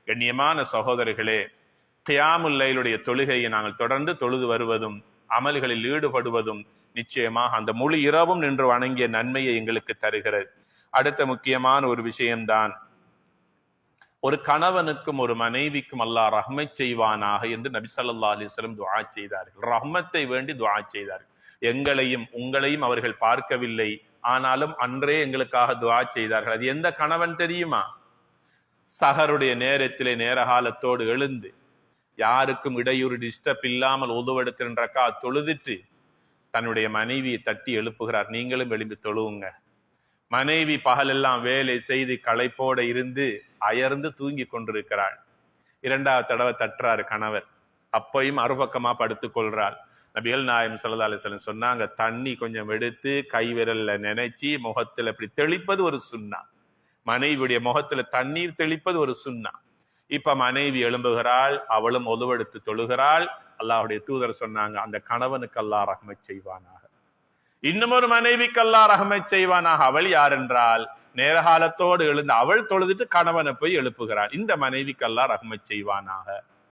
கண்ணியமான சகோதரர்களே, கியாமுல் லைலுடைய தொழுகையை நாங்கள் தொடர்ந்து தொழுது வருவதும் அமல்களில் ஈடுபடுவதும் நிச்சயமாக அந்த முழு இரவும் நின்று வணங்கிய நன்மையை எங்களுக்கு தருகிறது. அடுத்த முக்கியமான ஒரு விஷயம்தான், ஒரு கணவனுக்கும் ஒரு மனைவிக்கும் அல்லாஹ் ரஹ்மத் செய்வானாக என்று நபி ஸல்லல்லாஹு அலைஹி வஸல்லம் துஆ செய்தார்கள். ரஹ்மத்தை வேண்டி துஆ செய்தார்கள். எங்களையும் உங்களையும் அவர்கள் பார்க்கவில்லை, ஆனாலும் அன்றே எங்களுக்காக துஆ செய்தார்கள். அது எந்த கணவன் தெரியுமா? சஹருடைய நேரத்திலே நேரகாலத்தோடு எழுந்து யாருக்கும் இடையூறு டிஸ்டர்ப் இல்லாமல் உதுவெடுத்து 2 ரக்காத் தொழுதுட்டு தன்னுடைய மனைவியை தட்டி எழுப்புகிறார். நீங்களும் எழும்பி தொழுவுங்க. மனைவி பகலெல்லாம் வேலை செய்து களைப்போட இருந்து அயர்ந்து தூங்கி கொண்டிருக்கிறாள். 2வது தடவை தட்டுறாரு கணவர். அப்பையும் மறுபக்கமா படுத்துக் கொள்றாள். நபிகள் நாயகம் ஸல்லல்லாஹு அலைஹி வஸல்லம் சொன்னாங்க, தண்ணி கொஞ்சம் எடுத்து கை விரல்ல நினைச்சு முகத்துல இப்படி தெளிப்பது ஒரு சுன்னா. மனைவியுடைய முகத்துல தண்ணீர் தெளிப்பது ஒரு சுன்னா. இப்ப மனைவி எழும்புகிறாள், அவளும் ஒதுவெடுத்து தொழுகிறாள். அல்லாஹ்வுடைய தூதர் சொன்னாங்க, அந்த கணவனுக்கு அல்லாஹ் ரஹ்மத் செய்வானாக. இன்னும் ஒரு மனைவிக்கு அல்லாஹ் ரஹ்மத் செய்வானாக. அவள் யார் என்றால், நேரகாலத்தோடு எழுந்து அவள் தொழுதுட்டு கணவனை போய் எழுப்புகிறாள். இந்த மனைவிக்கு அல்லாஹ் ரஹ்மத் செய்வானாக.